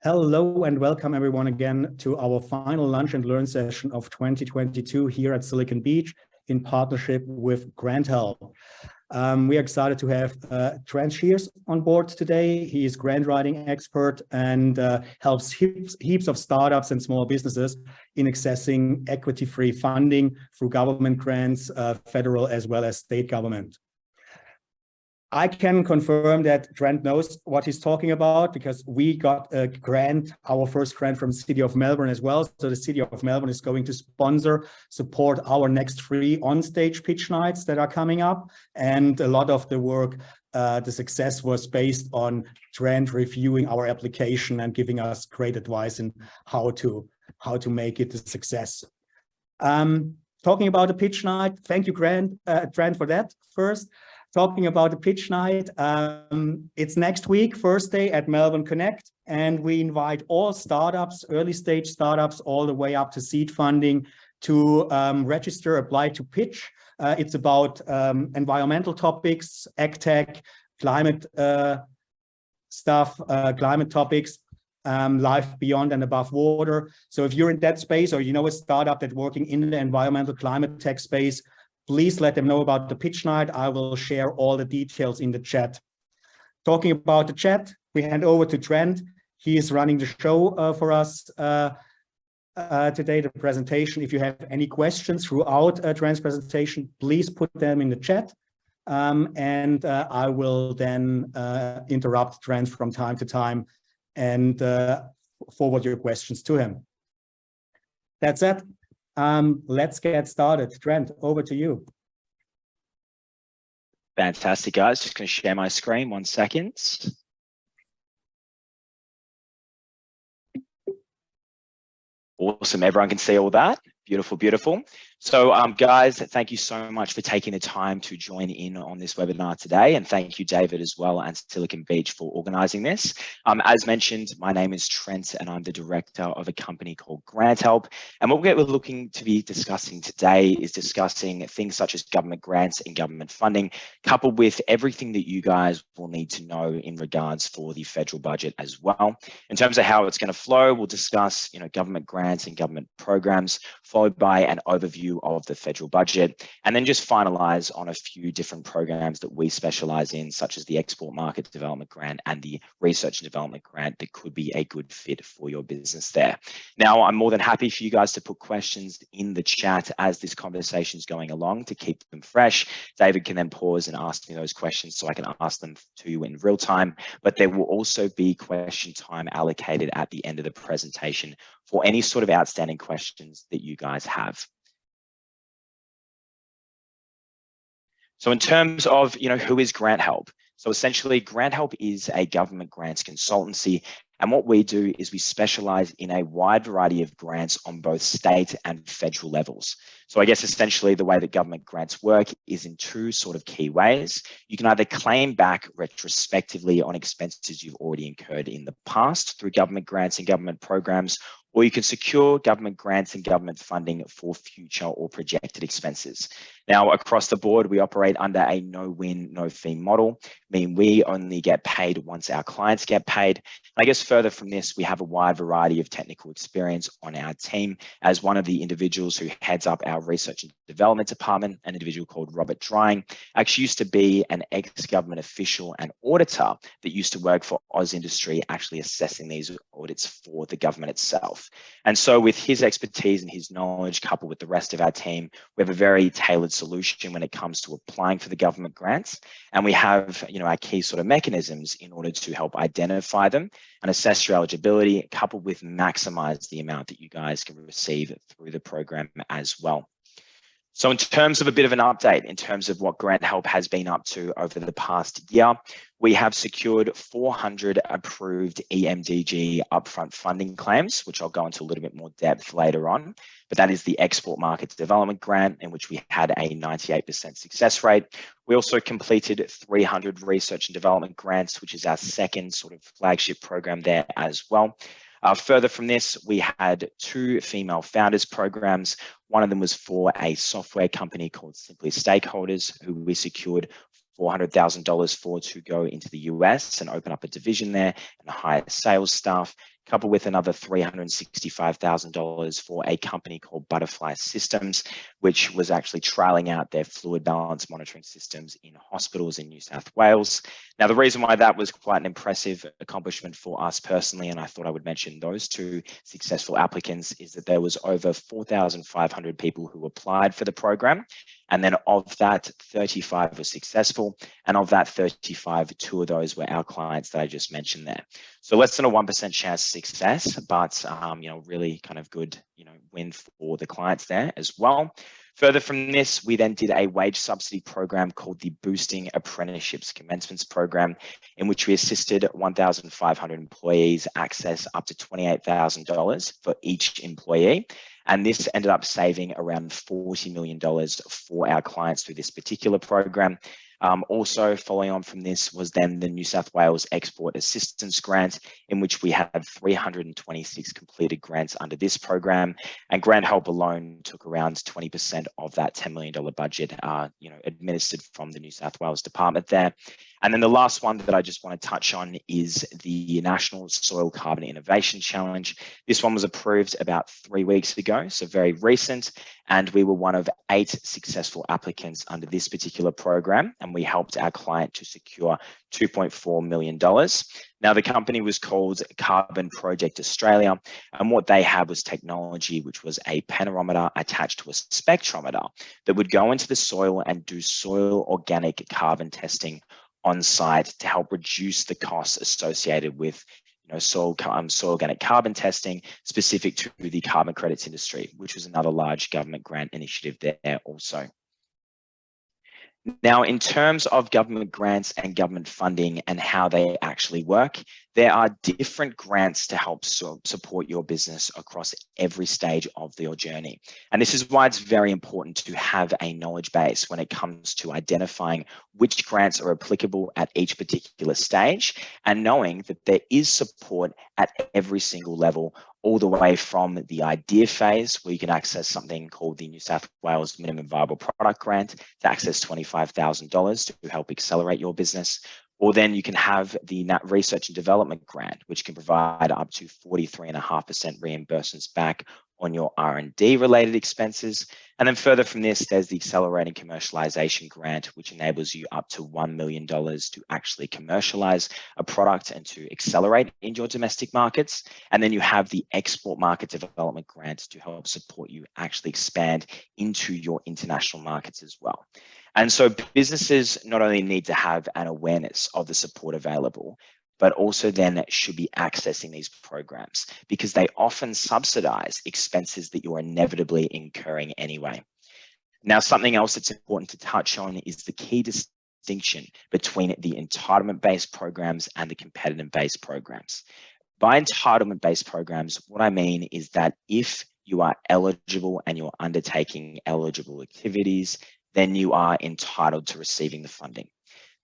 Hello and welcome everyone again to our final Lunch and Learn session of 2022 here at Silicon Beach in partnership with GrantHelp. We are excited to have Trent Scheirs on board today. He is grant writing expert and helps heaps of startups and small businesses in accessing equity-free funding through government grants, federal as well as state government. I can confirm that Trent knows what he's talking about because we got a grant, our first grant from the City of Melbourne as well. So the City of Melbourne is going to support our next 3 on-stage pitch nights that are coming up. And a lot of the work, the success was based on Trent reviewing our application and giving us great advice in how to make it a success. Talking about the pitch night, thank you, Trent, for that first. Talking about the pitch night, it's next week, Thursday at Melbourne Connect, and we invite all startups, early stage startups, all the way up to seed funding to register, apply to pitch. It's about environmental topics, ag-tech, climate stuff, climate topics, life beyond and above water. So if you're in that space or you know a startup that's working in the environmental climate tech space, please let them know about the pitch night. I will share all the details in the chat. Talking about the chat, we hand over to Trent. He is running the show for us today, the presentation. If you have any questions throughout Trent's presentation, please put them in the chat. And I will then interrupt Trent from time to time and forward your questions to him. That's it. Let's get started. Trent, over to you. Fantastic, guys. Just going to share my screen. 1 second. Awesome. Everyone can see all that. Beautiful, beautiful. So guys, thank you so much for taking the time to join in on this webinar today. And thank you, David, as well, and Silicon Beach for organizing this. As mentioned, my name is Trent and I'm the director of a company called GrantHelp. And what we're looking to be discussing today is discussing things such as government grants and government funding, coupled with everything that you guys will need to know in regards for the federal budget as well. In terms of how it's going to flow, we'll discuss, government grants and government programs, followed by an overview of the federal budget, and then just finalize on a few different programs that we specialize in, such as the Export Market Development Grant and the Research and Development Grant that could be a good fit for your business there. Now, I'm more than happy for you guys to put questions in the chat as this conversation is going along to keep them fresh. David can then pause and ask me those questions so I can ask them to you in real time, but there will also be question time allocated at the end of the presentation for any sort of outstanding questions that you guys have. So in terms of, who is GrantHelp? So essentially, GrantHelp is a government grants consultancy. And what we do is we specialize in a wide variety of grants on both state and federal levels. So I guess essentially the way that government grants work is in 2 sort of key ways. You can either claim back retrospectively on expenses you've already incurred in the past through government grants and government programs, or you can secure government grants and government funding for future or projected expenses. Now, across the board, we operate under a no-win, no-fee model, meaning we only get paid once our clients get paid. And I guess further from this, we have a wide variety of technical experience on our team. As one of the individuals who heads up our research and development department, an individual called Robert Drying, actually used to be an ex-government official and auditor that used to work for Oz Industry, actually assessing these audits for the government itself. And so with his expertise and his knowledge, coupled with the rest of our team, we have a very tailored solution when it comes to applying for the government grants. And we have, our key sort of mechanisms in order to help identify them and assess your eligibility, coupled with maximize the amount that you guys can receive through the program as well. So in terms of a bit of an update, in terms of what GrantHelp has been up to over the past year, we have secured 400 approved EMDG upfront funding claims, which I'll go into a little bit more depth later on. But that is the Export Market Development Grant, in which we had a 98% success rate. We also completed 300 research and development grants, which is our second sort of flagship program there as well. Further from this, we had 2 female founders programs. One of them was for a software company called Simply Stakeholders, who we secured $400,000 for to go into the US and open up a division there and hire sales staff, coupled with another $365,000 for a company called Butterfly Systems, which was actually trialing out their fluid balance monitoring systems in hospitals in New South Wales. Now, the reason why that was quite an impressive accomplishment for us personally, and I thought I would mention those two successful applicants, is that there was over 4,500 people who applied for the program. And then of that, 35 were successful. And of that 35, 2 of those were our clients that I just mentioned there. So less than a 1% chance of success, but really kind of good, win for the clients there as well. Further from this, we then did a wage subsidy program called the Boosting Apprenticeships Commencements Program, in which we assisted 1,500 employees access up to $28,000 for each employee. And this ended up saving around $40 million for our clients through this particular program. Also following on from this was then the New South Wales Export Assistance Grant, in which we had 326 completed grants under this program, and Grant Help alone took around 20% of that $10 million budget, administered from the New South Wales Department there. And then the last one that I just want to touch on is the National Soil Carbon Innovation Challenge. This one was approved about 3 weeks ago, so very recent, and we were one of 8 successful applicants under this particular program, and we helped our client to secure $2.4 million. Now, the company was called Carbon Project Australia, and what they had was technology, which was a panometer attached to a spectrometer that would go into the soil and do soil organic carbon testing on site to help reduce the costs associated with soil organic carbon testing specific to the carbon credits industry, which was another large government grant initiative there also. Now, in terms of government grants and government funding and how they actually work, there are different grants to help support your business across every stage of your journey. And this is why it's very important to have a knowledge base when it comes to identifying which grants are applicable at each particular stage, and knowing that there is support at every single level, all the way from the idea phase, where you can access something called the New South Wales Minimum Viable Product Grant to access $25,000 to help accelerate your business. Or then you can have the Research and Development Grant, which can provide up to 43.5% reimbursements back on your R&D related expenses. And then further from this, there's the Accelerating Commercialization Grant, which enables you up to $1 million to actually commercialize a product and to accelerate in your domestic markets. And then you have the Export Market Development Grant to help support you actually expand into your international markets as well. And so businesses not only need to have an awareness of the support available, but also then should be accessing these programs, because they often subsidize expenses that you're inevitably incurring anyway. Now, something else that's important to touch on is the key distinction between the entitlement-based programs and the competitive-based programs. By entitlement-based programs, what I mean is that if you are eligible and you're undertaking eligible activities, then you are entitled to receiving the funding.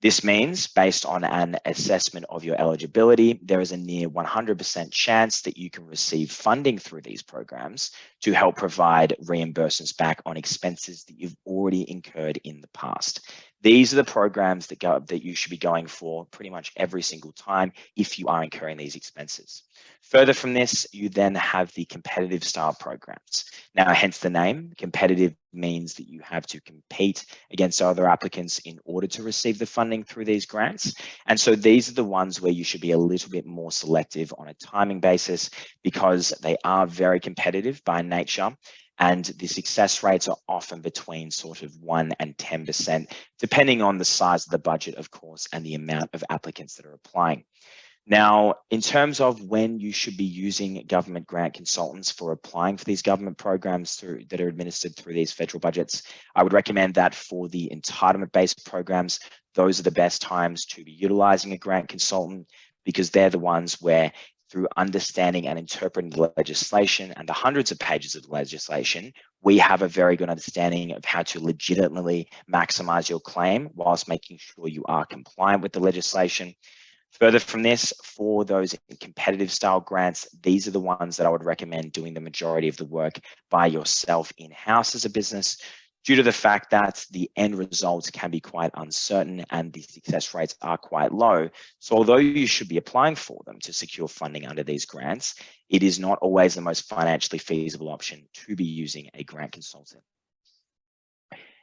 This means, based on an assessment of your eligibility, there is a near 100% chance that you can receive funding through these programs to help provide reimbursements back on expenses that you've already incurred in the past. These are the programs that you should be going for pretty much every single time if you are incurring these expenses. Further from this, you then have the competitive style programs. Now, hence the name. Competitive means that you have to compete against other applicants in order to receive the funding through these grants. And so these are the ones where you should be a little bit more selective on a timing basis, because they are very competitive by nature. And the success rates are often between sort of 1 and 10%, depending on the size of the budget, of course, and the amount of applicants that are applying. Now, in terms of when you should be using government grant consultants for applying for these government programs that are administered through these federal budgets, I would recommend that for the entitlement-based programs, those are the best times to be utilizing a grant consultant, because they're the ones where, through understanding and interpreting the legislation and the hundreds of pages of legislation, we have a very good understanding of how to legitimately maximize your claim whilst making sure you are compliant with the legislation. Further from this, for those competitive style grants, these are the ones that I would recommend doing the majority of the work by yourself in-house as a business, due to the fact that the end results can be quite uncertain and the success rates are quite low. So although you should be applying for them to secure funding under these grants, it is not always the most financially feasible option to be using a grant consultant.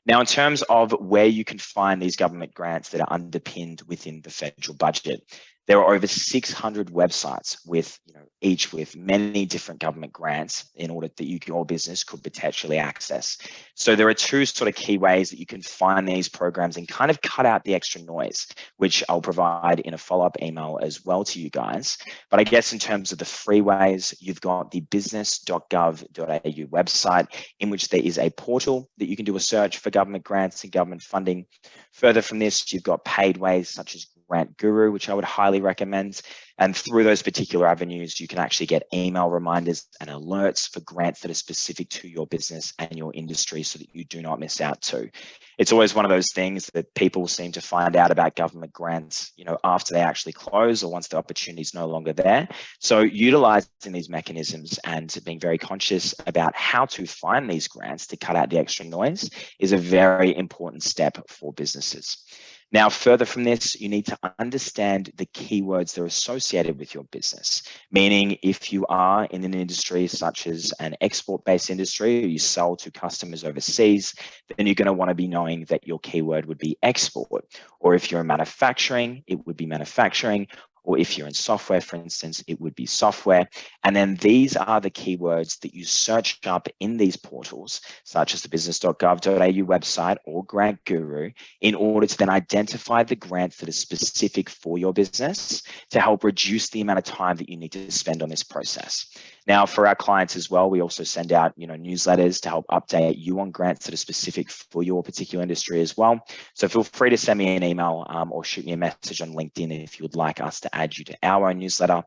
Now, in terms of where you can find these government grants that are underpinned within the federal budget, there are over 600 websites with, each with many different government grants in order that your business could potentially access. So there are two sort of key ways that you can find these programs and kind of cut out the extra noise, which I'll provide in a follow-up email as well to you guys. But I guess in terms of the free ways, you've got the business.gov.au website, in which there is a portal that you can do a search for government grants and government funding. Further from this, you've got paid ways such as Grant Guru, which I would highly recommend. And through those particular avenues, you can actually get email reminders and alerts for grants that are specific to your business and your industry so that you do not miss out too. It's always one of those things that people seem to find out about government grants, after they actually close or once the opportunity is no longer there. So utilizing these mechanisms and being very conscious about how to find these grants to cut out the extra noise is a very important step for businesses. Now, further from this, you need to understand the keywords that are associated with your business, meaning if you are in an industry such as an export-based industry, or you sell to customers overseas, then you're going to want to be knowing that your keyword would be export. Or if you're in manufacturing, it would be manufacturing. Or if you're in software, for instance, it would be software. And then these are the keywords that you search up in these portals, such as the business.gov.au website or Grant Guru, in order to then identify the grants that are specific for your business to help reduce the amount of time that you need to spend on this process. Now, for our clients as well, we also send out, newsletters to help update you on grants that are specific for your particular industry as well. So feel free to send me an email or shoot me a message on LinkedIn if you would like us to add you to our own newsletter.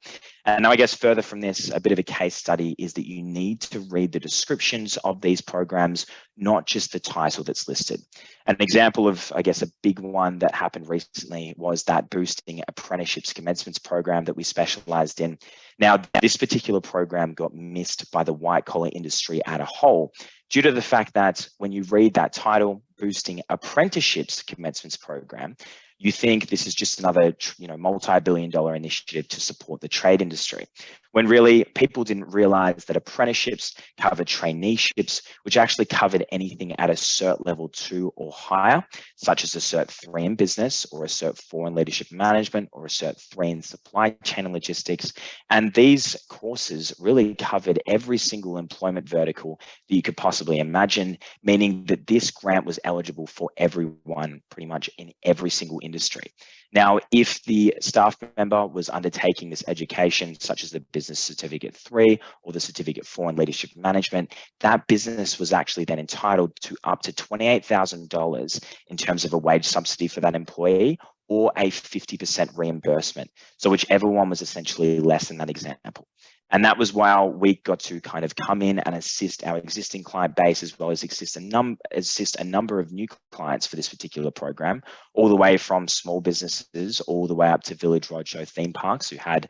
And now I guess further from this, a bit of a case study is that you need to read the descriptions of these programs, not just the title that's listed. An example of, I guess, a big one that happened recently was that boosting apprenticeships commencements program that we specialized in. Now, this particular program got missed by the white collar industry as a whole, due to the fact that when you read that title, boosting apprenticeships commencements program, you think this is just another, multi-billion-dollar initiative to support the trade industry, when really people didn't realize that apprenticeships covered traineeships, which actually covered anything at a Cert Level 2 or higher, such as a Cert 3 in business or a Cert 4 in leadership management or a Cert 3 in supply chain and logistics. And these courses really covered every single employment vertical that you could possibly imagine, meaning that this grant was eligible for everyone pretty much in every single industry. Now, if the staff member was undertaking this education, such as the Business Certificate 3 or the Certificate 4 in Leadership Management, that business was actually then entitled to up to $28,000 in terms of a wage subsidy for that employee, or a 50% reimbursement. So whichever one was essentially less in that example. And that was while we got to kind of come in and assist our existing client base, as well as assist a number of new clients for this particular program, all the way from small businesses, all the way up to Village Roadshow theme parks who had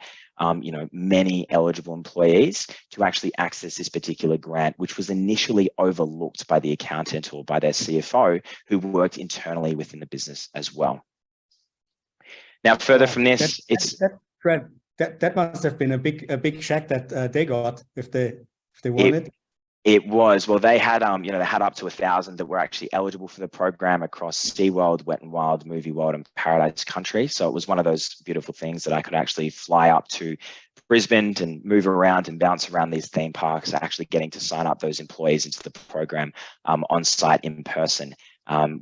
many eligible employees to actually access this particular grant, which was initially overlooked by the accountant or by their CFO, who worked internally within the business as well. Now, further from this, that must have been a big check that they got if they wanted. It was. Well, they had they had up to 1,000 that were actually eligible for the program across SeaWorld, Wet n Wild, Movie World, and Paradise Country. So it was one of those beautiful things that I could actually fly up to Brisbane and move around and bounce around these theme parks, actually getting to sign up those employees into the program on site in person.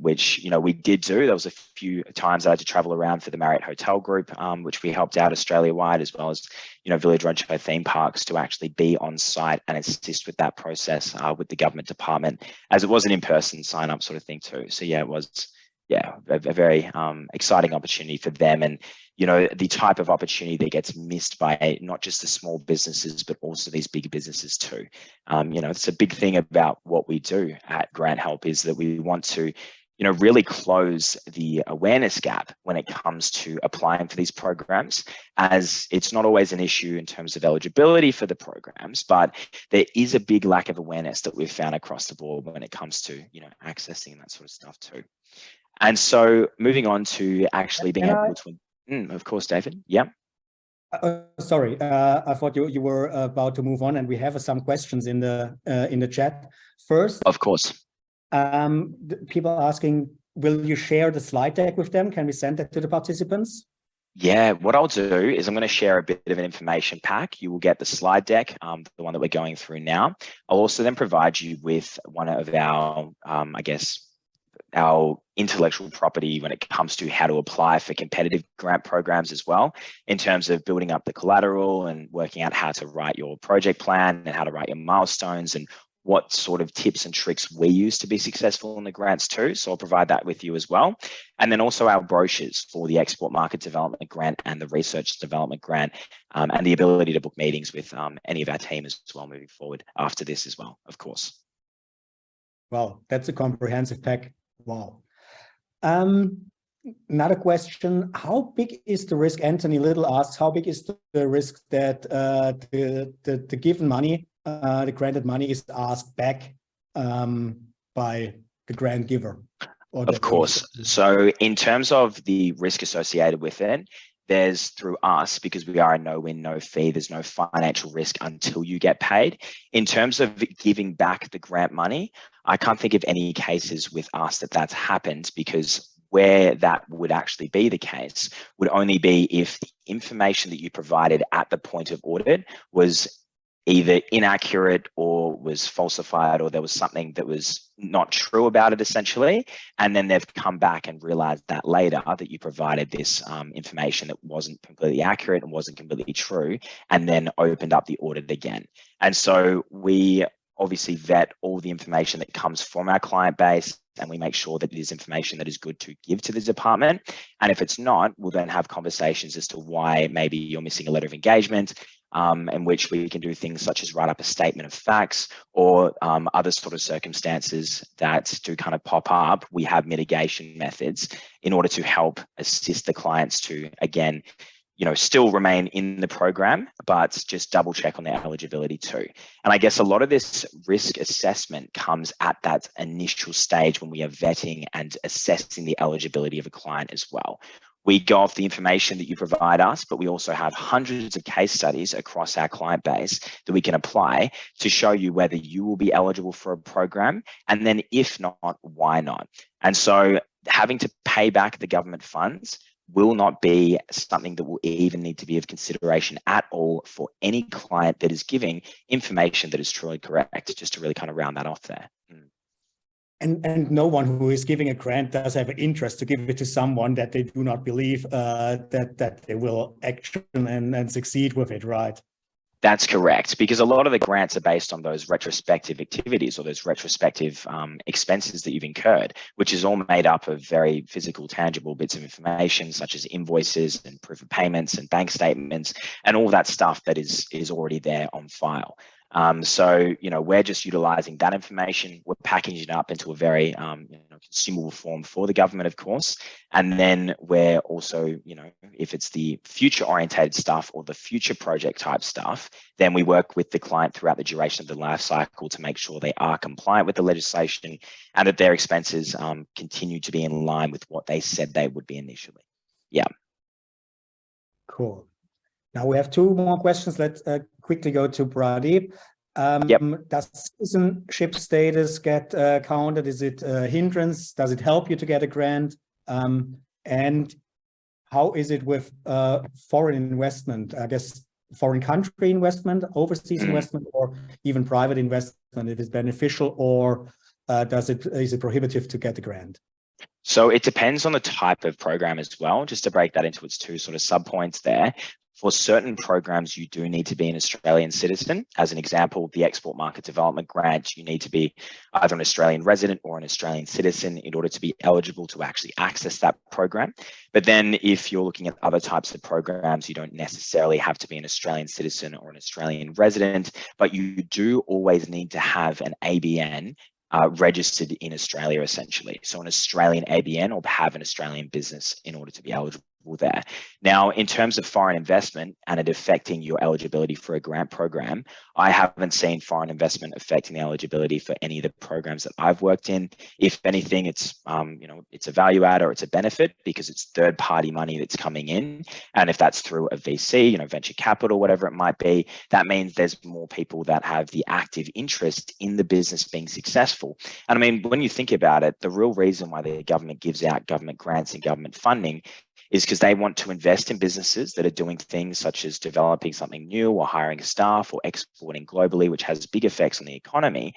Which we did do. There was a few times I had to travel around for the Marriott Hotel Group, which we helped out Australia-wide, as well as Village Roadshow theme parks, to actually be on site and assist with that process with the government department, as it was an in-person sign-up sort of thing too. So yeah, it was a very exciting opportunity for them, and the type of opportunity that gets missed by not just the small businesses, but also these big businesses too. It's a big thing about what we do at Grant Help, is that we want to really close the awareness gap when it comes to applying for these programs, as it's not always an issue in terms of eligibility for the programs, but there is a big lack of awareness that we've found across the board when it comes to, accessing that sort of stuff too. And so moving on to actually being able to, of course, David, yeah. Sorry, I thought you were about to move on, and we have some questions in the chat. First, of course. People asking, will you share the slide deck with them? Can we send that to the participants? Yeah, what I'll do is I'm going to share a bit of an information pack. You will get the slide deck, the one that we're going through now. I'll also then provide you with one of our, our intellectual property when it comes to how to apply for competitive grant programs as well, in terms of building up the collateral and working out how to write your project plan and how to write your milestones and what sort of tips and tricks we use to be successful in the grants too. So I'll provide that with you as well. And then also our brochures for the Export Market Development Grant and the Research Development Grant, and the ability to book meetings with any of our team as well moving forward after this as well, of course. Wow, that's a comprehensive pack. Wow. Another question, how big is the risk? Anthony Little asks, how big is the risk that the given money, the granted money, is asked back by the grant giver? Of course. So in terms of the risk associated with it, there's through us, because we are a no-win, no-fee, there's no financial risk until you get paid. In terms of giving back the grant money, I can't think of any cases with us that's happened, because where that would actually be the case would only be if the information that you provided at the point of audit was either inaccurate or was falsified, or there was something that was not true about it essentially. And then they've come back and realized that later that you provided this information that wasn't completely accurate and wasn't completely true, and then opened up the audit again. And so we obviously vet all the information that comes from our client base, and we make sure that it is information that is good to give to the department. And if it's not, we'll then have conversations as to why maybe you're missing a letter of engagement, in which we can do things such as write up a statement of facts, or other sort of circumstances that do kind of pop up. We have mitigation methods in order to help assist the clients to, again, still remain in the program, but just double check on their eligibility too. And I guess a lot of this risk assessment comes at that initial stage when we are vetting and assessing the eligibility of a client as well. We go off the information that you provide us, but we also have hundreds of case studies across our client base that we can apply to show you whether you will be eligible for a program, and then if not, why not? And so having to pay back the government funds will not be something that will even need to be of consideration at all for any client that is giving information that is truly correct, just to really kind of round that off there. And no one who is giving a grant does have an interest to give it to someone that they do not believe that they will action and succeed with it, right? That's correct, because a lot of the grants are based on those retrospective activities or those retrospective expenses that you've incurred, which is all made up of very physical, tangible bits of information, such as invoices and proof of payments and bank statements and all that stuff that is already there on file. So, we're just utilizing that information. We're packaging it up into a very consumable form for the government, of course. And then we're also, if it's the future orientated stuff or the future project type stuff, then we work with the client throughout the duration of the life cycle to make sure they are compliant with the legislation and that their expenses continue to be in line with what they said they would be initially. Yeah. Cool. Now we have two more questions. Let's quickly go to Pradeep. Does citizenship status get counted? Is it a hindrance? Does it help you to get a grant? And how is it with foreign investment? I guess foreign country investment, overseas investment, or even private investment? It is beneficial, or is it prohibitive to get the grant? So it depends on the type of program as well, just to break that into its two sort of sub-points there. For certain programs, you do need to be an Australian citizen. As an example, the Export Market Development Grant, you need to be either an Australian resident or an Australian citizen in order to be eligible to actually access that program. But then if you're looking at other types of programs, you don't necessarily have to be an Australian citizen or an Australian resident, but you do always need to have an ABN registered in Australia, essentially. So an Australian ABN or have an Australian business in order to be eligible there. Now, in terms of foreign investment and it affecting your eligibility for a grant program, I haven't seen foreign investment affecting the eligibility for any of the programs that I've worked in. If anything, it's it's a value add or it's a benefit because it's third-party money that's coming in, and if that's through a VC, venture capital, whatever it might be, that means there's more people that have the active interest in the business being successful. And I mean, when you think about it, the real reason why the government gives out government grants and government funding is because they want to invest in businesses that are doing things such as developing something new or hiring staff or exporting globally, which has big effects on the economy.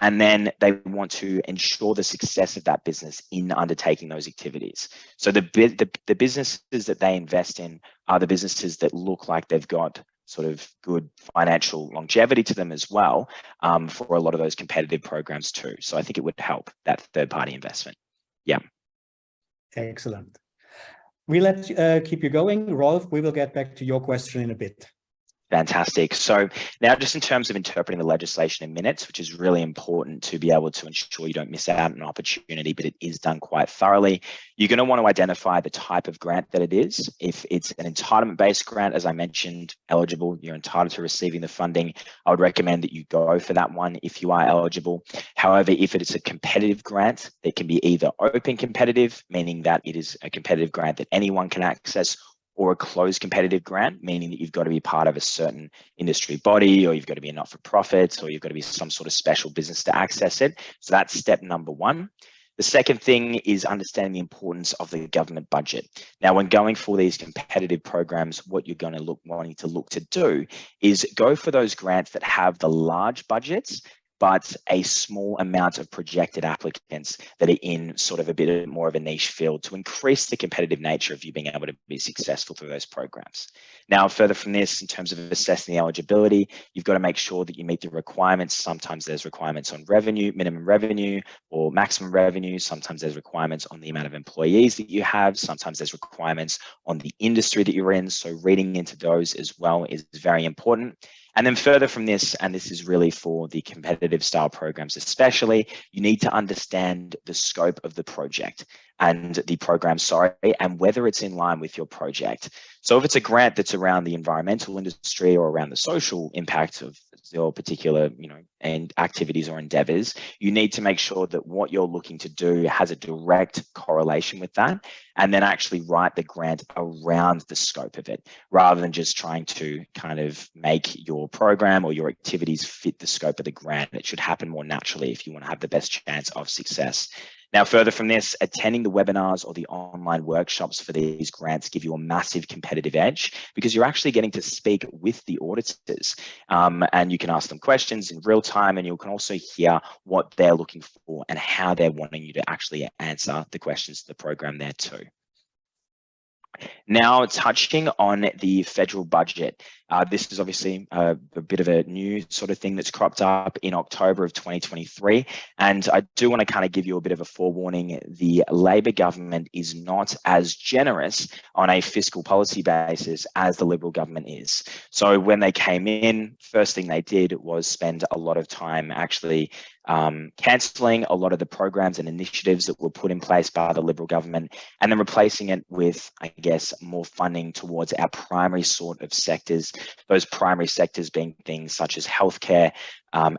And then they want to ensure the success of that business in undertaking those activities. So the businesses that they invest in are the businesses that look like they've got sort of good financial longevity to them as well, for a lot of those competitive programs too. So I think it would help, that third-party investment. Yeah. Excellent. We let keep you going. Rolf, we will get back to your question in a bit. Fantastic. So now just in terms of interpreting the legislation in minutes, which is really important to be able to ensure you don't miss out on an opportunity, but it is done quite thoroughly. You're going to want to identify the type of grant that it is. If it's an entitlement-based grant, as I mentioned, eligible, you're entitled to receiving the funding. I would recommend that you go for that one if you are eligible. However, if it is a competitive grant, it can be either open competitive, meaning that it is a competitive grant that anyone can access, or a closed competitive grant, meaning that you've got to be part of a certain industry body, or you've got to be a not-for-profit, or you've got to be some sort of special business to access it. So that's step number one. The second thing is understanding the importance of the government budget. Now, when going for these competitive programs, what you're going to wanting to look to do is go for those grants that have the large budgets, but a small amount of projected applicants that are in sort of a bit more of a niche field to increase the competitive nature of you being able to be successful through those programs. Now, further from this, in terms of assessing the eligibility, you've got to make sure that you meet the requirements. Sometimes there's requirements on revenue, minimum revenue or maximum revenue. Sometimes there's requirements on the amount of employees that you have. Sometimes there's requirements on the industry that you're in. So reading into those as well is very important. And then further from this, and this is really for the competitive style programs especially, you need to understand the scope of the project and the program, and whether it's in line with your project. So if it's a grant that's around the environmental industry or around the social impact of your particular, and activities or endeavors, you need to make sure that what you're looking to do has a direct correlation with that, and then actually write the grant around the scope of it, rather than just trying to kind of make your program or your activities fit the scope of the grant. It should happen more naturally if you want to have the best chance of success. Now, further from this, attending the webinars or the online workshops for these grants give you a massive competitive edge, because you're actually getting to speak with the auditors, and you can ask them questions in real time, and you can also hear what they're looking for and how they're wanting you to actually answer the questions to the program there too. Now, touching on the federal budget, this is obviously a bit of a new sort of thing that's cropped up in October of 2023. And I do want to kind of give you a bit of a forewarning. The Labor government is not as generous on a fiscal policy basis as the Liberal government is. So when they came in, first thing they did was spend a lot of time actually cancelling a lot of the programs and initiatives that were put in place by the Liberal government, and then replacing it with, I guess, more funding towards our primary sort of sectors, those primary sectors being things such as healthcare,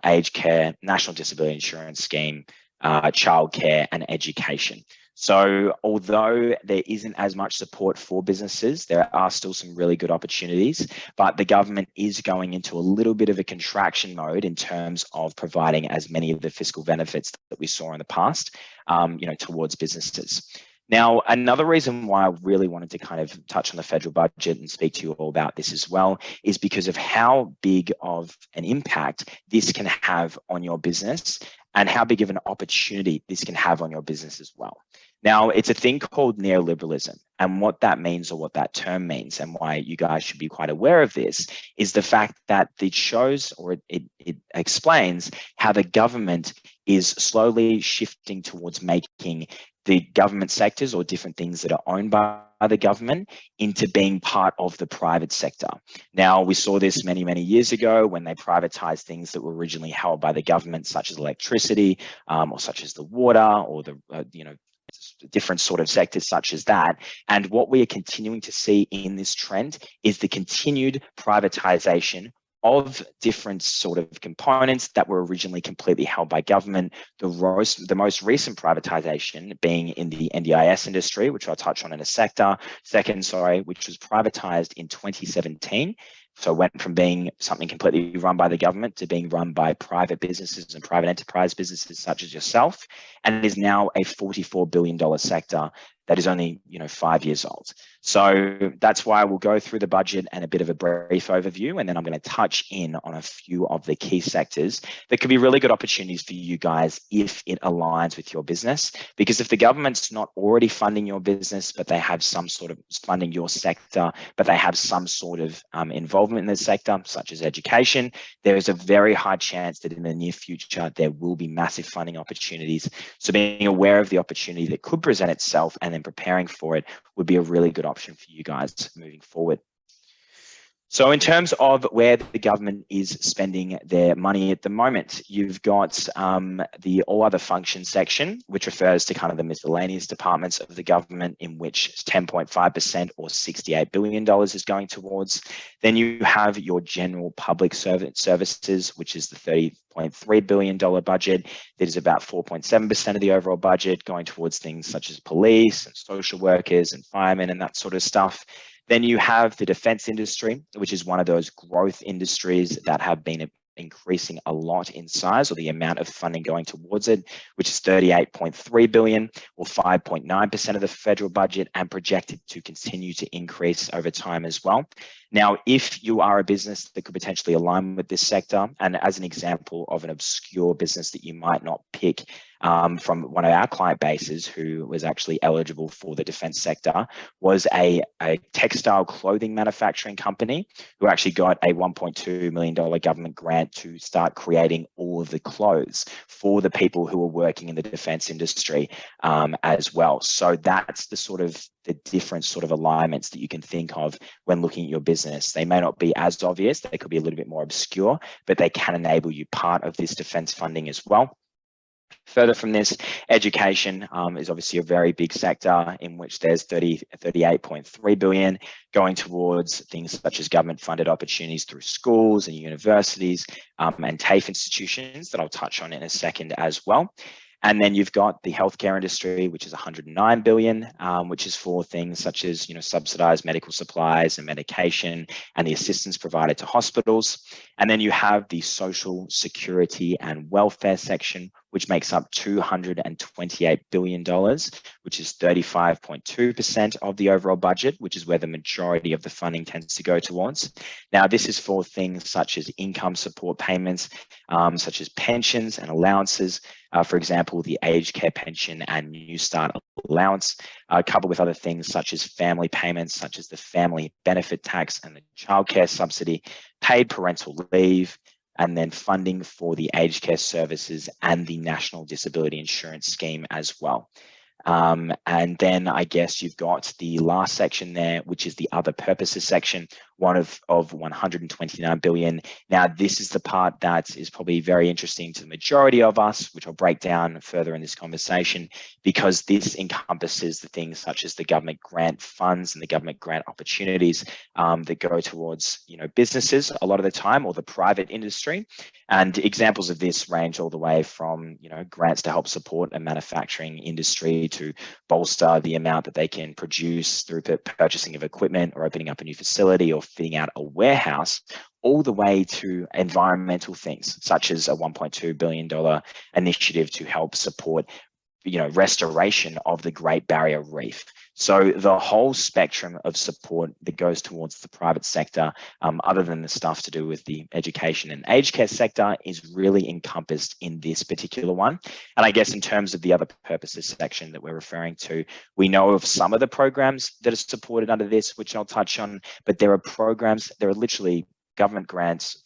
aged care, National Disability Insurance Scheme, childcare and education. So although there isn't as much support for businesses, there are still some really good opportunities, but the government is going into a little bit of a contraction mode in terms of providing as many of the fiscal benefits that we saw in the past, towards businesses. Now, another reason why I really wanted to kind of touch on the federal budget and speak to you all about this as well is because of how big of an impact this can have on your business and how big of an opportunity this can have on your business as well. Now, it's a thing called neoliberalism, and what that means, or what that term means, and why you guys should be quite aware of this, is the fact that it shows, or it explains how the government is slowly shifting towards making the government sectors or different things that are owned by the government into being part of the private sector. Now, we saw this many, many years ago when they privatized things that were originally held by the government, such as electricity, or such as the water, or the, different sort of sectors such as that. And what we are continuing to see in this trend is the continued privatization of different sort of components that were originally completely held by government. The most recent privatization being in the NDIS industry, which I'll touch on in a second, which was privatized in 2017. So it went from being something completely run by the government to being run by private businesses and private enterprise businesses such as yourself, and is now a $44 billion sector that is only 5 years old. So that's why we'll go through the budget and a bit of a brief overview, and then I'm going to touch in on a few of the key sectors that could be really good opportunities for you guys if it aligns with your business. Because if the government's not already funding your business, but they have some sort of funding your sector, but they have some sort of involvement in the sector, such as education, there is a very high chance that in the near future, there will be massive funding opportunities. So being aware of the opportunity that could present itself and then preparing for it would be a really good option for you guys moving forward. So in terms of where the government is spending their money at the moment, you've got the all other functions section, which refers to kind of the miscellaneous departments of the government, in which 10.5% or $68 billion is going towards. Then you have your general public services, which is the $30.3 billion budget. That is about 4.7% of the overall budget, going towards things such as police and social workers and firemen and that sort of stuff. Then you have the defense industry, which is one of those growth industries that have been increasing a lot in size, or the amount of funding going towards it, which is 38.3 billion or 5.9% of the federal budget, and projected to continue to increase over time as well. Now, if you are a business that could potentially align with this sector, and as an example of an obscure business that you might not pick from one of our client bases who was actually eligible for the defense sector, was a textile clothing manufacturing company who actually got a $1.2 million government grant to start creating all of the clothes for the people who are working in the defense industry as well. So that's the different sort of alignments that you can think of when looking at your business. They may not be as obvious, they could be a little bit more obscure, but they can enable you part of this defense funding as well. Further from this, education is obviously a very big sector in which there's 38.3 billion going towards things such as government funded opportunities through schools and universities and TAFE institutions that I'll touch on in a second as well. And then you've got the healthcare industry, which is 109 billion, which is for things such as, subsidized medical supplies and medication and the assistance provided to hospitals. And then you have the social security and welfare section, which makes up $228 billion, which is 35.2% of the overall budget, which is where the majority of the funding tends to go towards. Now, this is for things such as income support payments, such as pensions and allowances, for example, the aged care pension and New Start allowance, coupled with other things such as family payments, such as the family benefit tax and the childcare subsidy, paid parental leave, and then funding for the aged care services and the National Disability Insurance Scheme as well. And then I guess you've got the last section there, which is the other purposes section, one of 129 billion. Now, this is the part that is probably very interesting to the majority of us, which I'll break down further in this conversation, because this encompasses the things such as the government grant funds and the government grant opportunities that go towards, businesses a lot of the time, or the private industry. And examples of this range all the way from, grants to help support a manufacturing industry to bolster the amount that they can produce through purchasing of equipment or opening up a new facility or fitting out a warehouse, all the way to environmental things, such as a $1.2 billion initiative to help support, restoration of the Great Barrier Reef. So the whole spectrum of support that goes towards the private sector, other than the stuff to do with the education and aged care sector, is really encompassed in this particular one. And I guess in terms of the other purposes section that we're referring to, we know of some of the programs that are supported under this, which I'll touch on, but there are programs, there are literally government grants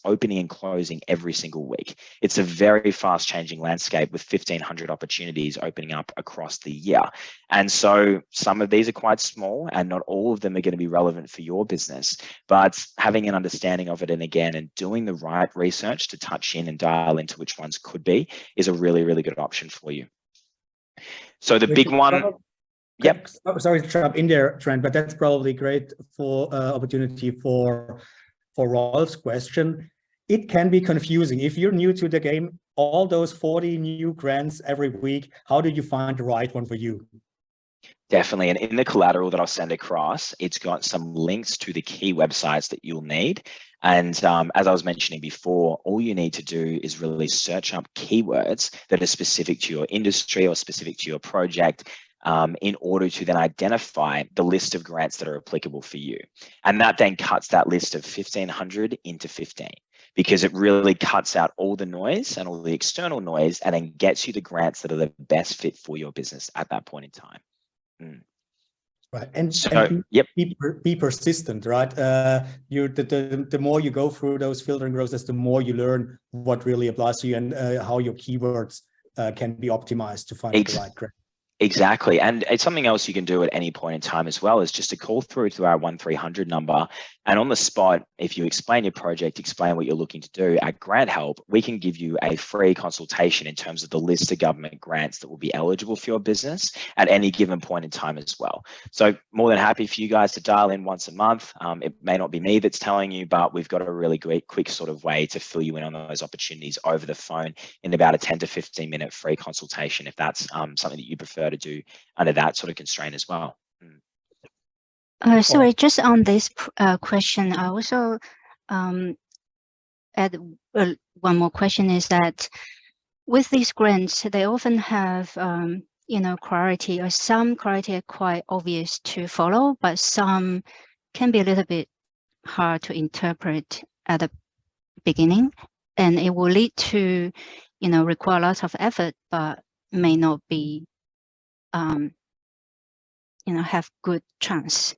opening and closing every single week. It's a very fast changing landscape with 1,500 opportunities opening up across the year. And so some of these are quite small and not all of them are going to be relevant for your business, but having an understanding of it and doing the right research to touch in and dial into which ones could be is a really, really good option for you. So the big one, yep. Sorry to jump in there, Trent, but that's probably great for opportunity for Rolf's question. It can be confusing. If you're new to the game, all those 40 new grants every week, how do you find the right one for you? Definitely. And in the collateral that I'll send across, it's got some links to the key websites that you'll need. And as I was mentioning before, all you need to do is really search up keywords that are specific to your industry or specific to your project in order to then identify the list of grants that are applicable for you. And that then cuts that list of 1,500 into 15, because it really cuts out all the noise and all the external noise and then gets you the grants that are the best fit for your business at that point in time. Right, and yep, be persistent, right? The more you go through those filtering processes, the more you learn what really applies to you and how your keywords can be optimized to find the right grant. Exactly. And it's something else you can do at any point in time as well, is just to call through to our 1300 number. And on the spot, if you explain your project, explain what you're looking to do at Grant Help, we can give you a free consultation in terms of the list of government grants that will be eligible for your business at any given point in time as well. So more than happy for you guys to dial in once a month. It may not be me that's telling you, but we've got a really great, quick sort of way to fill you in on those opportunities over the phone in about a 10 to 15 minute free consultation, if that's something that you prefer to do under that sort of constraint as well. Sorry, just on this question, I also add one more question, is that with these grants, they often have criteria, or some criteria quite obvious to follow, but some can be a little bit hard to interpret at the beginning, and it will lead to require lots of effort, but may not be have good chance.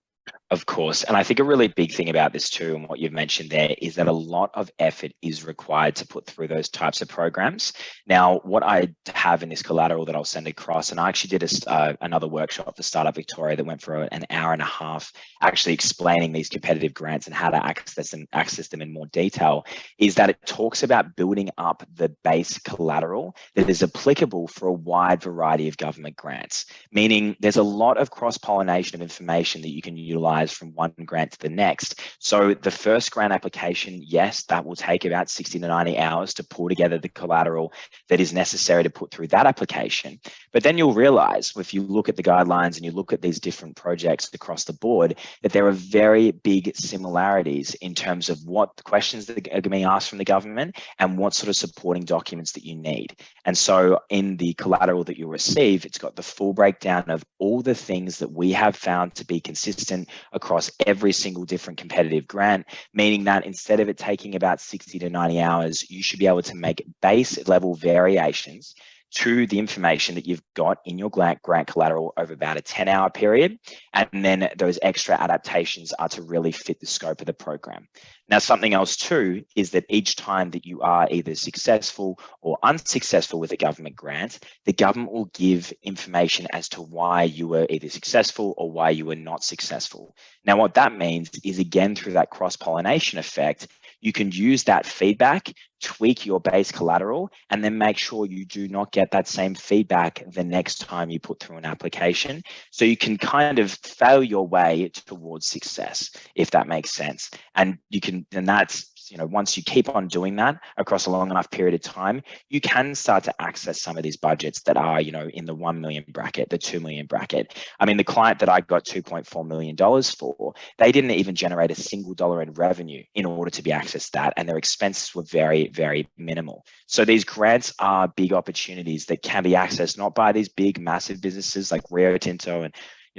Of course. And I think a really big thing about this too, and what you've mentioned there, is that a lot of effort is required to put through those types of programs. Now, what I have in this collateral that I'll send across, and I actually did another workshop for Startup Victoria that went for an hour and a half, actually explaining these competitive grants and how to access them in more detail, is that it talks about building up the base collateral that is applicable for a wide variety of government grants, meaning there's a lot of cross-pollination of information that you can utilize from one grant to the next. So the first grant application, yes, that will take about 60 to 90 hours to pull together the collateral that is necessary to put through that application. But then you'll realize, if you look at the guidelines and you look at these different projects across the board, that there are very big similarities in terms of what the questions that are being asked from the government and what sort of supporting documents that you need. And so in the collateral that you'll receive, it's got the full breakdown of all the things that we have found to be consistent across every single different competitive grant, meaning that instead of it taking about 60 to 90 hours, you should be able to make base level variations to the information that you've got in your grant collateral over about a 10-hour period. And then those extra adaptations are to really fit the scope of the program. Now, something else too is that each time that you are either successful or unsuccessful with a government grant, the government will give information as to why you were either successful or why you were not successful. Now, what that means is, again, through that cross-pollination effect, you can use that feedback, tweak your base collateral, and then make sure you do not get that same feedback the next time you put through an application. So you can kind of fail your way towards success, if that makes sense. And you can, and that's, once you keep on doing that across a long enough period of time, you can start to access some of these budgets that are, in the 1 million bracket, the 2 million bracket. I mean, the client that I got $2.4 million for, they didn't even generate a single dollar in revenue in order to be accessed that, and their expenses were very, very minimal. So these grants are big opportunities that can be accessed not by these big, massive businesses like Rio Tinto and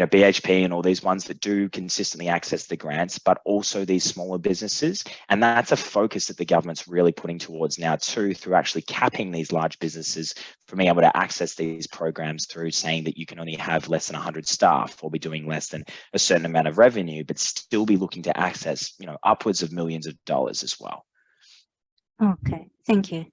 BHP and all these ones that do consistently access the grants, but also these smaller businesses. And that's a focus that the government's really putting towards now too, through actually capping these large businesses from being able to access these programs, through saying that you can only have less than 100 staff or be doing less than a certain amount of revenue, but still be looking to access, upwards of millions of dollars as well. Okay, thank you.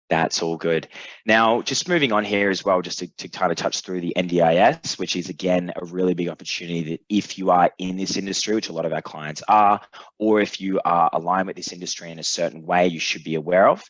That's all good. Now, just moving on here as well, just to kind of touch through the NDIS, which is, again, a really big opportunity that if you are in this industry, which a lot of our clients are, or if you are aligned with this industry in a certain way, you should be aware of.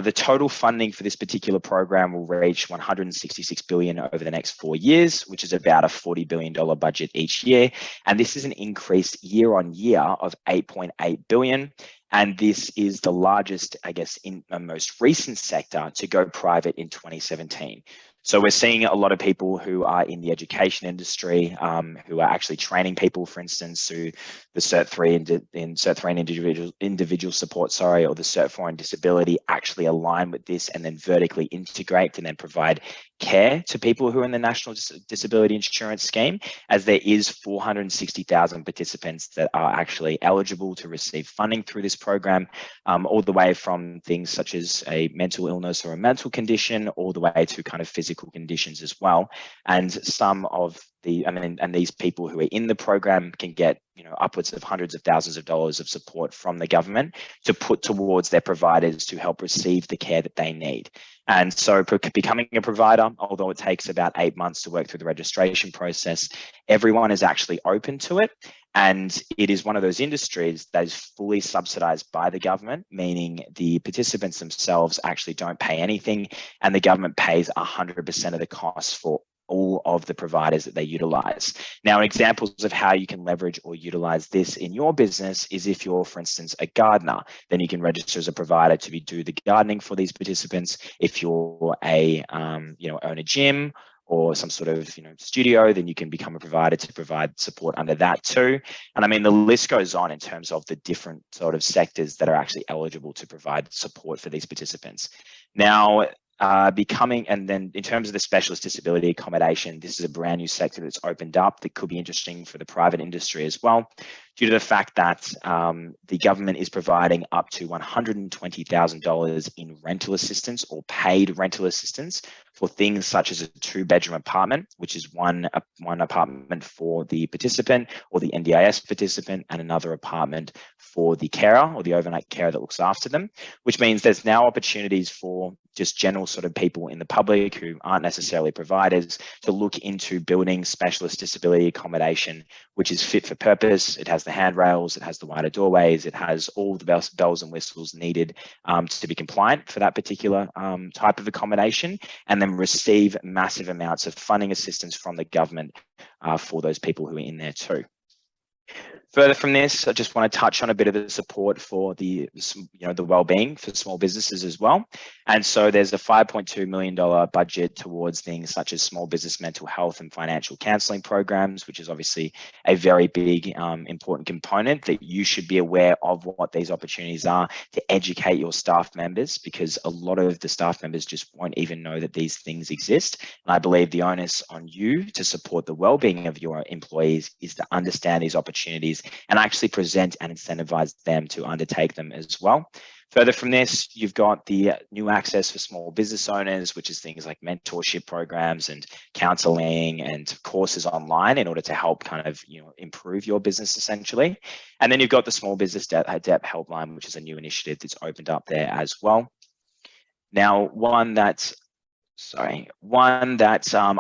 The total funding for this particular program will reach $166 billion over the next 4 years, which is about a $40 billion budget each year. And this is an increase year on year of $8.8 billion. And this is the largest, I guess, in the most recent sector to go private in 2017. So we're seeing a lot of people who are in the education industry, who are actually training people, for instance, through the Cert 3 in Cert 3 in individual support, or the Cert 4 in disability, actually align with this and then vertically integrate and then provide care to people who are in the National Disability Insurance Scheme, as there is 460,000 participants that are actually eligible to receive funding through this program, all the way from things such as a mental illness or a mental condition, all the way to kind of physical conditions as well. And some of and these people who are in the program can get, upwards of hundreds of thousands of dollars of support from the government to put towards their providers to help receive the care that they need. And so becoming a provider, although it takes about 8 months to work through the registration process, everyone is actually open to it. And it is one of those industries that is fully subsidized by the government, meaning the participants themselves actually don't pay anything, and the government pays 100% of the costs for all of the providers that they utilize. Now, examples of how you can leverage or utilize this in your business is if you're, for instance, a gardener, then you can register as a provider to do the gardening for these participants. If you're own a gym or some sort of studio, then you can become a provider to provide support under that too. And I mean, the list goes on in terms of the different sort of sectors that are actually eligible to provide support for these participants. Now, and then in terms of the specialist disability accommodation, this is a brand new sector that's opened up that could be interesting for the private industry as well, due to the fact that the government is providing up to $120,000 in rental assistance or paid rental assistance for things such as a 2-bedroom apartment, which is one apartment for the participant or the NDIS participant, and another apartment for the carer or the overnight carer that looks after them, which means there's now opportunities for just general sort of people in the public who aren't necessarily providers to look into building specialist disability accommodation, which is fit for purpose. It has the handrails, it has the wider doorways, it has all the bells and whistles needed to be compliant for that particular type of accommodation, and then receive massive amounts of funding assistance from the government for those people who are in there too. Further from this, I just want to touch on a bit of the support for the well-being for small businesses as well. And so there's a $5.2 million budget towards things such as small business mental health and financial counselling programs, which is obviously a very big, important component that you should be aware of what these opportunities are to educate your staff members, because a lot of the staff members just won't even know that these things exist. And I believe the onus on you to support the well-being of your employees is to understand these opportunities and actually present and incentivize them to undertake them as well. Further from this, you've got the new access for small business owners, which is things like mentorship programs and counseling and courses online in order to help kind of improve your business essentially. And then you've got the small business debt helpline, which is a new initiative that's opened up there as well. Now, one that I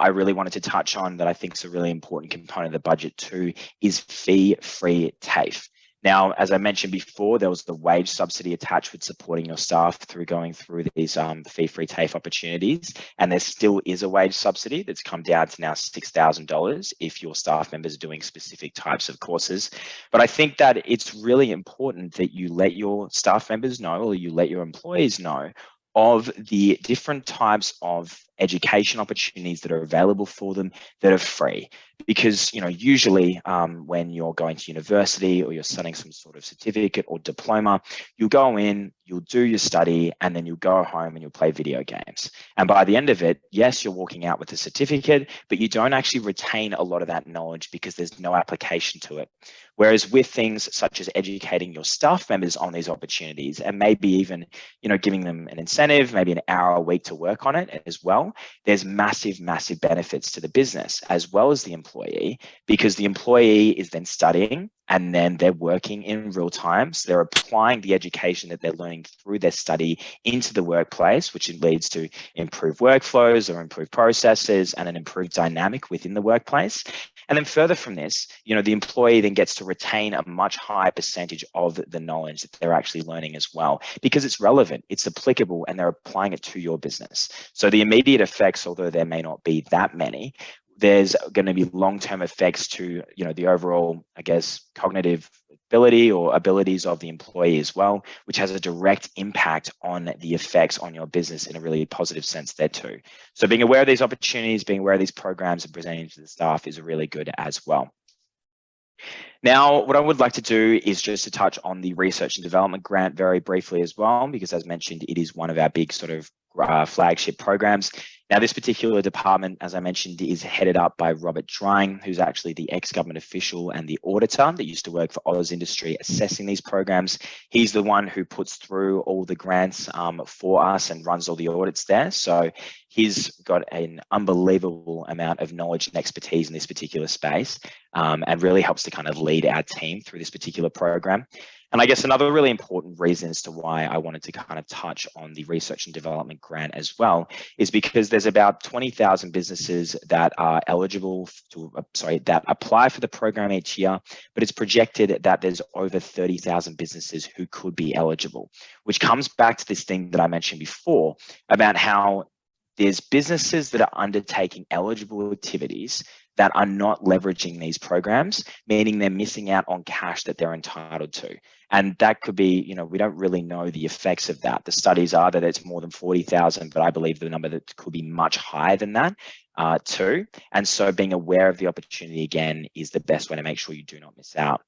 really wanted to touch on that I think is a really important component of the budget too is fee-free TAFE. Now, as I mentioned before, there was the wage subsidy attached with supporting your staff through going through these fee-free TAFE opportunities. And there still is a wage subsidy that's come down to now $6,000 if your staff members are doing specific types of courses. But I think that it's really important that you let your staff members know, or you let your employees know, of the different types of education opportunities that are available for them that are free. Because, you know, usually when you're going to university or you're studying some sort of certificate or diploma, you'll go in, you'll do your study, and then you'll go home and you'll play video games. And by the end of it, yes, you're walking out with a certificate, but you don't actually retain a lot of that knowledge because there's no application to it. Whereas with things such as educating your staff members on these opportunities, and maybe even, you know, giving them an incentive, maybe an hour a week to work on it as well, there's massive, massive benefits to the business as well as the employee, because the employee is then studying and then they're working in real time. So they're applying the education that they're learning through their study into the workplace, which leads to improved workflows or improved processes and an improved dynamic within the workplace. And then further from this, you know, the employee then gets to retain a much higher percentage of the knowledge that they're actually learning as well, because it's relevant, it's applicable, and they're applying it to your business. So the immediate effects, although there may not be that many, there's going to be long-term effects to, you know, the overall, I guess, cognitive ability or abilities of the employee as well, which has a direct impact on the effects on your business in a really positive sense there too. So being aware of these opportunities, being aware of these programs and presenting to the staff is really good as well. Now, what I would like to do is just to touch on the research and development grant very briefly as well, because as mentioned, it is one of our big sort of flagship programs. Now, this particular department, as I mentioned, is headed up by Robert Drying, who's actually the ex-government official and the auditor that used to work for Oz Industry assessing these programs. He's the one who puts through all the grants for us and runs all the audits there. So he's got an unbelievable amount of knowledge and expertise in this particular space, and really helps to kind of lead our team through this particular program. And I guess another really important reason as to why I wanted to kind of touch on the research and development grant as well is because there's about 20,000 businesses that are eligible to, that apply for the program each year, but it's projected that there's over 30,000 businesses who could be eligible, which comes back to this thing that I mentioned before about how there's businesses that are undertaking eligible activities that are not leveraging these programs, meaning they're missing out on cash that they're entitled to. And that could be, you know, we don't really know the effects of that. The studies are that it's more than 40,000, but I believe the number that could be much higher than that too. And so being aware of the opportunity again is the best way to make sure you do not miss out.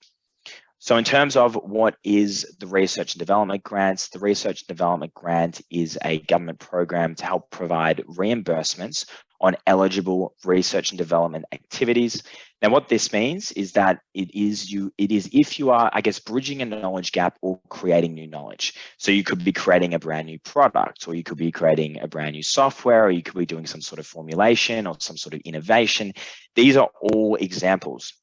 So in terms of what is the Research and Development Grants, the Research and Development Grant is a government program to help provide reimbursements on eligible research and development activities. Now, what this means is that it is if you are, I guess, bridging a knowledge gap or creating new knowledge. So you could be creating a brand new product, or you could be creating a brand new software, or you could be doing some sort of formulation or some sort of innovation. These are all examples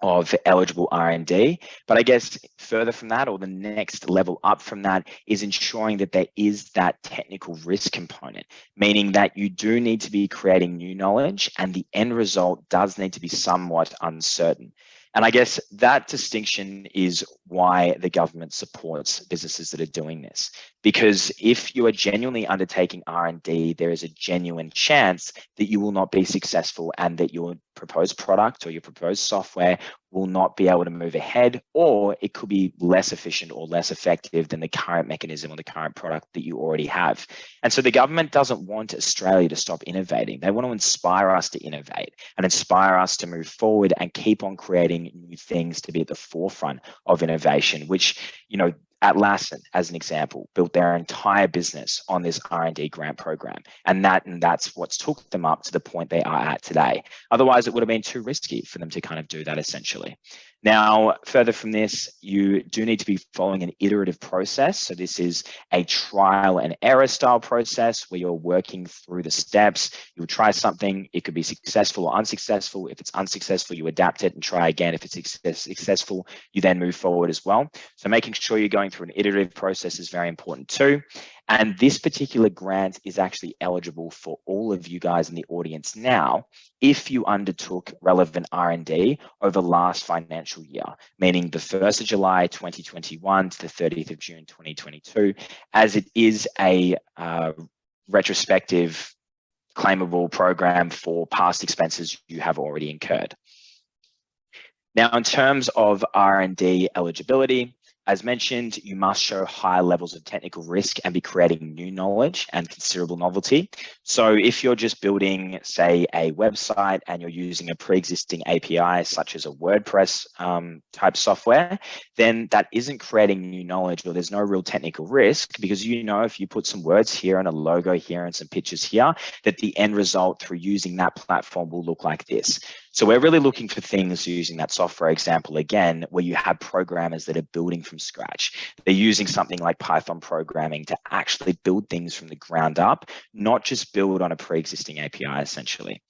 of eligible R&D. But I guess further from that, or the next level up from that, is ensuring that there is that technical risk component, meaning that you do need to be creating new knowledge and the end result does need to be somewhat uncertain. And I guess that distinction is why the government supports businesses that are doing this. Because if you are genuinely undertaking R&D, there is a genuine chance that you will not be successful and that your proposed product or your proposed software will not be able to move ahead, or it could be less efficient or less effective than the current mechanism or the current product that you already have. And so the government doesn't want Australia to stop innovating. They want to inspire us to innovate and inspire us to move forward and keep on creating new things to be at the forefront of innovation, which, you know, Atlassian, as an example, built their entire business on this R&D grant program, and that's what's took them up to the point they are at today. Otherwise, it would have been too risky for them to kind of do that essentially. Now, further from this, you do need to be following an iterative process. So this is a trial and error style process where you're working through the steps. You'll try something, it could be successful or unsuccessful. If it's unsuccessful, you adapt it and try again. If it's successful, you then move forward as well. So making sure you're going through an iterative process is very important too. And this particular grant is actually eligible for all of you guys in the audience now if you undertook relevant R&D over last financial year, meaning the 1st of July 2021 to the 30th of June 2022, as it is a retrospective claimable program for past expenses you have already incurred. Now, in terms of R&D eligibility, As mentioned, you must show high levels of technical risk and be creating new knowledge and considerable novelty. So if you're just building, say, a website and you're using a pre-existing API, such as a WordPress type software, then that isn't creating new knowledge, or there's no real technical risk, because you know if you put some words here and a logo here and some pictures here, that the end result through using that platform will look like this. So we're really looking for things using that software example again, where you have programmers that are building from scratch. They're using something like Python programming to actually build things from the ground up, not just build on a pre-existing API essentially.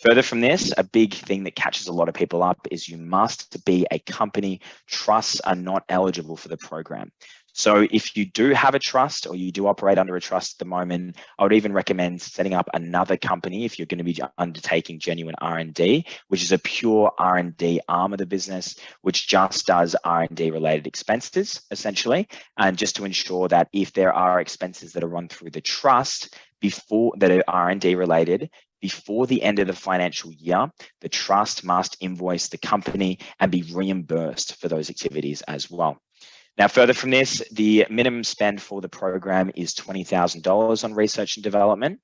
Further from this, a big thing that catches a lot of people up is you must be a company. Trusts are not eligible for the program. So if you do have a trust or you do operate under a trust at the moment, I would even recommend setting up another company if you're going to be undertaking genuine R&D, which is a pure R&D arm of the business, which just does R&D related expenses essentially. And just to ensure that if there are expenses that are run through the trust before that are R&D related, before the end of the financial year, the trust must invoice the company and be reimbursed for those activities as well. Now, further from this, the minimum spend for the program is $20,000 on research and development.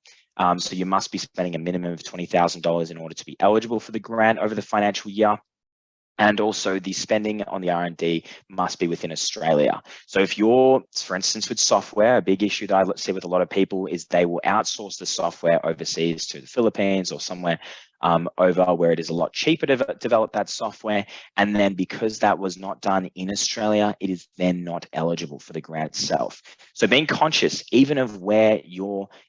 So you must be spending a minimum of $20,000 in order to be eligible for the grant over the financial year. And also the spending on the R&D must be within Australia. So if you're, for instance, with software, a big issue that I see with a lot of people is they will outsource the software overseas to the Philippines or somewhere over where it is a lot cheaper to develop that software. And then because that was not done in Australia, it is then not eligible for the grant itself. So being conscious even of where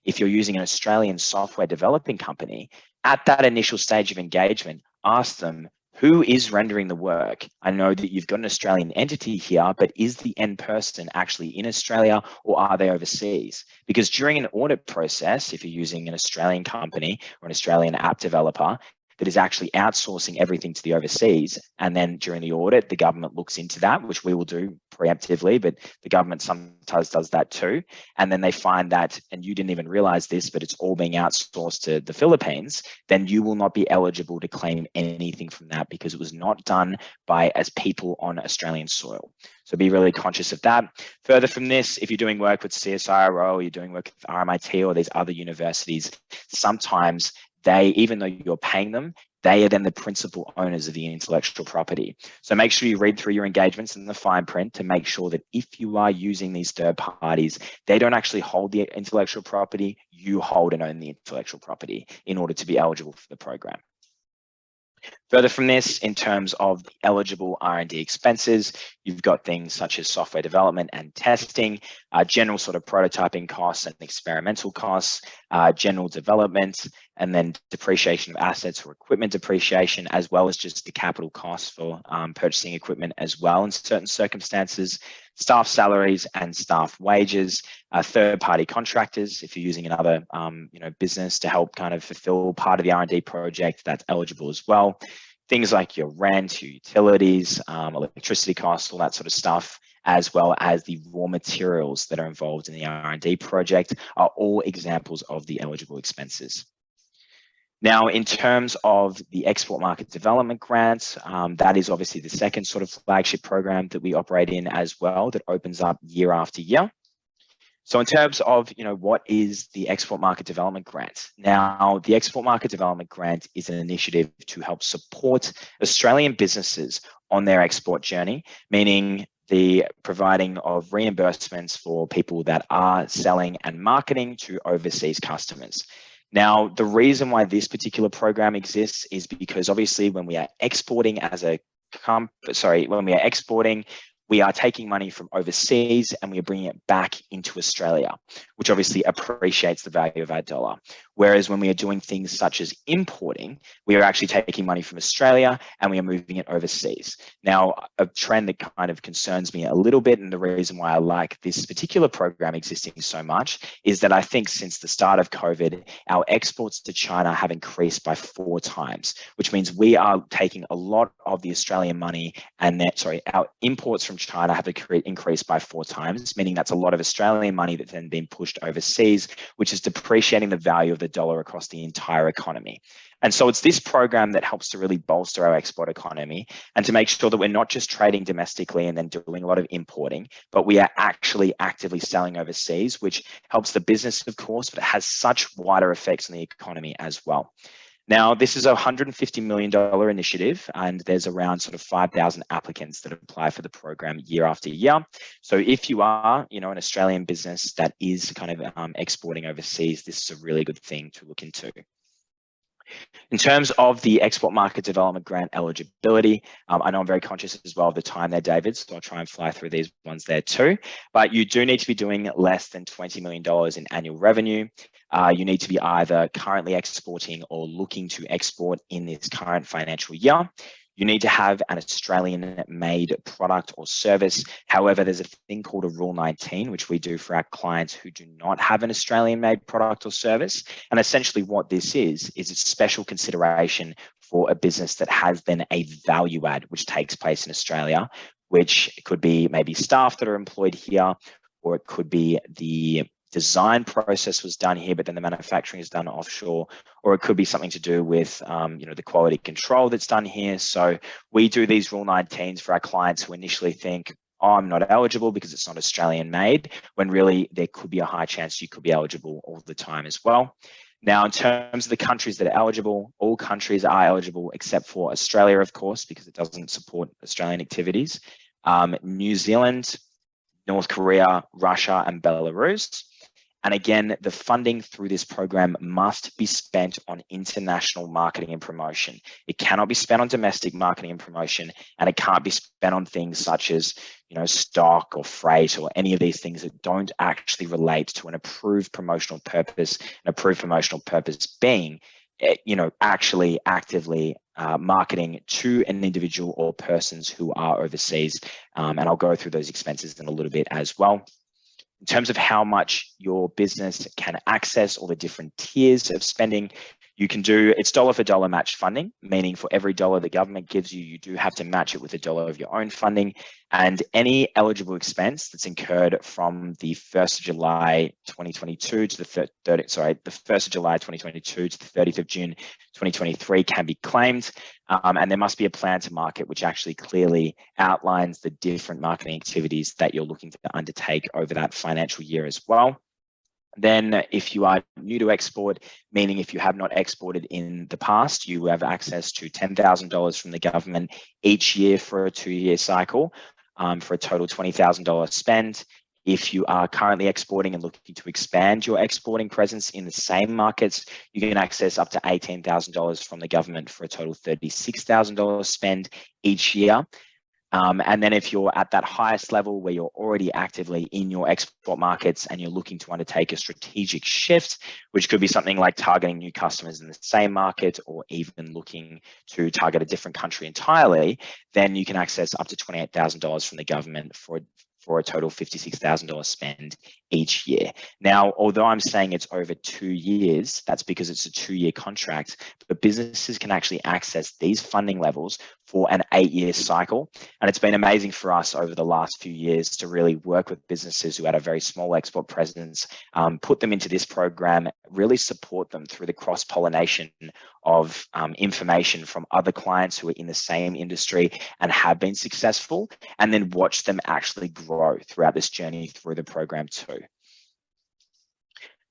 if you're using an Australian software developing company, at that initial stage of engagement, ask them, who is rendering the work? I know that you've got an Australian entity here, but is the end person actually in Australia or are they overseas? Because during an audit process, if you're using an Australian company or an Australian app developer that is actually outsourcing everything to the overseas, and then during the audit, the government looks into that, which we will do preemptively, but the government sometimes does that too. And then they find that, and you didn't even realize this, but it's all being outsourced to the Philippines, then you will not be eligible to claim anything from that because it was not done as people on Australian soil. So be really conscious of that. Further from this, if you're doing work with CSIRO or you're doing work with RMIT or these other universities, sometimes even though you're paying them, they are then the principal owners of the intellectual property. So make sure you read through your engagements in the fine print to make sure that if you are using these third parties, they don't actually hold the intellectual property, you hold and own the intellectual property in order to be eligible for the program. Further from this, in terms of the eligible R&D expenses, you've got things such as software development and testing, general sort of prototyping costs and experimental costs, general development, and then depreciation of assets or equipment depreciation, as well as just the capital costs for purchasing equipment as well in certain circumstances, staff salaries and staff wages, third-party contractors, if you're using another business to help kind of fulfill part of the R&D project, that's eligible as well. Things like your rent, your utilities, electricity costs, all that sort of stuff, as well as the raw materials that are involved in the R&D project are all examples of the eligible expenses. Now, in terms of the export market development grants, that is obviously the second sort of flagship program that we operate in as well, that opens up year after year. So in terms of, what is the Export Market Development Grant? Now, the Export Market Development Grant is an initiative to help support Australian businesses on their export journey, meaning the providing of reimbursements for people that are selling and marketing to overseas customers. Now, the reason why this particular program exists is because obviously when we are exporting we are taking money from overseas and we are bringing it back into Australia, which obviously appreciates the value of our dollar. Whereas when we are doing things such as importing, we are actually taking money from Australia and we are moving it overseas. Now, a trend that kind of concerns me a little bit, and the reason why I like this particular program existing so much, is that I think since the start of COVID, our exports to China have increased by 4 times, which means we are taking a lot of the Australian money and our imports from China have increased by 4 times, meaning that's a lot of Australian money that's then been pushed overseas, which is depreciating the value of the dollar across the entire economy. And so it's this program that helps to really bolster our export economy and to make sure that we're not just trading domestically and then doing a lot of importing, but we are actually actively selling overseas, which helps the business, of course, but it has such wider effects on the economy as well. Now, this is a $150 million initiative, and there's around sort of 5,000 applicants that apply for the program year after year. So if you are, an Australian business that is kind of exporting overseas, this is a really good thing to look into. In terms of the Export Market Development Grant eligibility, I know I'm very conscious as well of the time there, David, so I'll try and fly through these ones there too. But you do need to be doing less than $20 million in annual revenue. You need to be either currently exporting or looking to export in this current financial year. You need to have an Australian-made product or service. However, there's a thing called a Rule 19, which we do for our clients who do not have an Australian-made product or service. And essentially what this is a special consideration for a business that has then a value add, which takes place in Australia, which could be maybe staff that are employed here, or it could be the design process was done here, but then the manufacturing is done offshore, or it could be something to do with, the quality control that's done here. So we do these Rule 19s for our clients who initially think, oh, I'm not eligible because it's not Australian made, when really there could be a high chance you could be eligible all the time as well. Now, in terms of the countries that are eligible, all countries are eligible except for Australia, of course, because it doesn't support Australian activities. New Zealand, North Korea, Russia, and Belarus. And again, the funding through this program must be spent on international marketing and promotion. It cannot be spent on domestic marketing and promotion, and it can't be spent on things such as, stock or freight or any of these things that don't actually relate to an approved promotional purpose. An approved promotional purpose being, actually actively marketing to an individual or persons who are overseas. And I'll go through those expenses in a little bit as well. In terms of how much your business can access all the different tiers of spending, you can do, it's dollar for dollar matched funding, meaning for every dollar the government gives you, you do have to match it with a dollar of your own funding. And any eligible expense that's incurred from the 1st of July 2022 to the 1st of July 2022 to the 30th of June 2023 can be claimed. And there must be a plan to market, which actually clearly outlines the different marketing activities that you're looking to undertake over that financial year as well. Then if you are new to export, meaning if you have not exported in the past, you have access to $10,000 from the government each year for a 2-year cycle, for a total $20,000 spend. If you are currently exporting and looking to expand your exporting presence in the same markets, you can access up to $18,000 from the government for a total $36,000 spend each year. And then if you're at that highest level where you're already actively in your export markets and you're looking to undertake a strategic shift, which could be something like targeting new customers in the same market or even looking to target a different country entirely, then you can access up to $28,000 from the government for a total $56,000 spend each year. Now, although I'm saying it's over 2 years, that's because it's a 2-year contract, but businesses can actually access these funding levels for an 8-year cycle. And it's been amazing for us over the last few years to really work with businesses who had a very small export presence, put them into this program, really support them through the cross-pollination of information from other clients who are in the same industry and have been successful, and then watch them actually grow throughout this journey through the program too.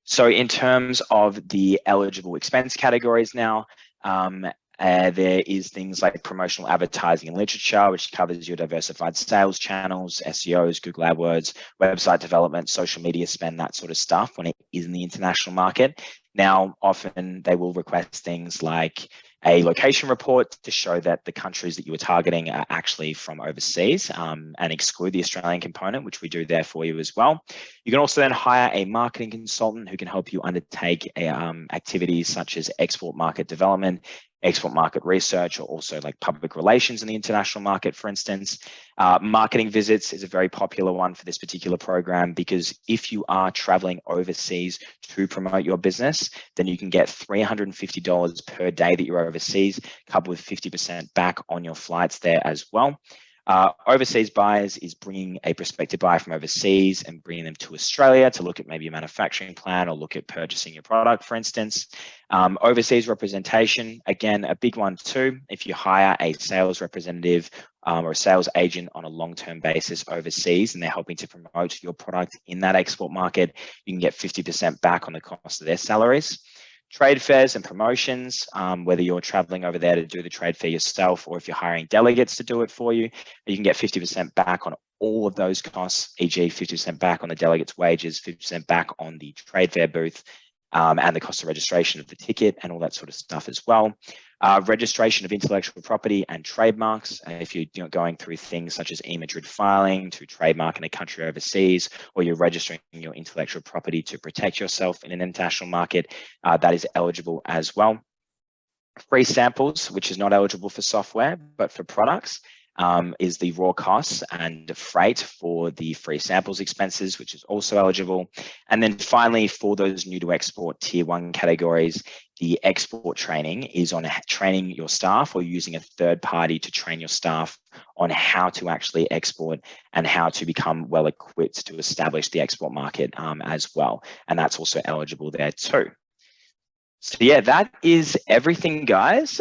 So in terms of the eligible expense categories now, there is things like promotional advertising and literature, which covers your diversified sales channels, SEOs, Google AdWords, website development, social media spend, that sort of stuff when it is in the international market. Now, often they will request things like a location report to show that the countries that you are targeting are actually from overseas, and exclude the Australian component, which we do there for you as well. You can also then hire a marketing consultant who can help you undertake activities such as export market development, export market research, or also like public relations in the international market, for instance. Marketing visits is a very popular one for this particular program, because if you are traveling overseas to promote your business, then you can get $350 per day that you're overseas, coupled with 50% back on your flights there as well. Overseas buyers is bringing a prospective buyer from overseas and bringing them to Australia to look at maybe a manufacturing plan or look at purchasing your product, for instance. Overseas representation, again, a big one too. If you hire a sales representative or a sales agent on a long-term basis overseas and they're helping to promote your product in that export market, you can get 50% back on the cost of their salaries. Trade fairs and promotions, whether you're traveling over there to do the trade fair yourself or if you're hiring delegates to do it for you, you can get 50% back on all of those costs, e.g. 50% back on the delegates' wages, 50% back on the trade fair booth, and the cost of registration of the ticket and all that sort of stuff as well. Registration of intellectual property and trademarks. If you're going through things such as e-Madrid filing to trademark in a country overseas, or you're registering your intellectual property to protect yourself in an international market, that is eligible as well. Free samples, which is not eligible for software, but for products, is the raw costs and freight for the free samples expenses, which is also eligible. And then finally, for those new to export tier 1 categories, the export training is on training your staff or using a third party to train your staff on how to actually export and how to become well equipped to establish the export market as well. And that's also eligible there too. So yeah, that is everything, guys.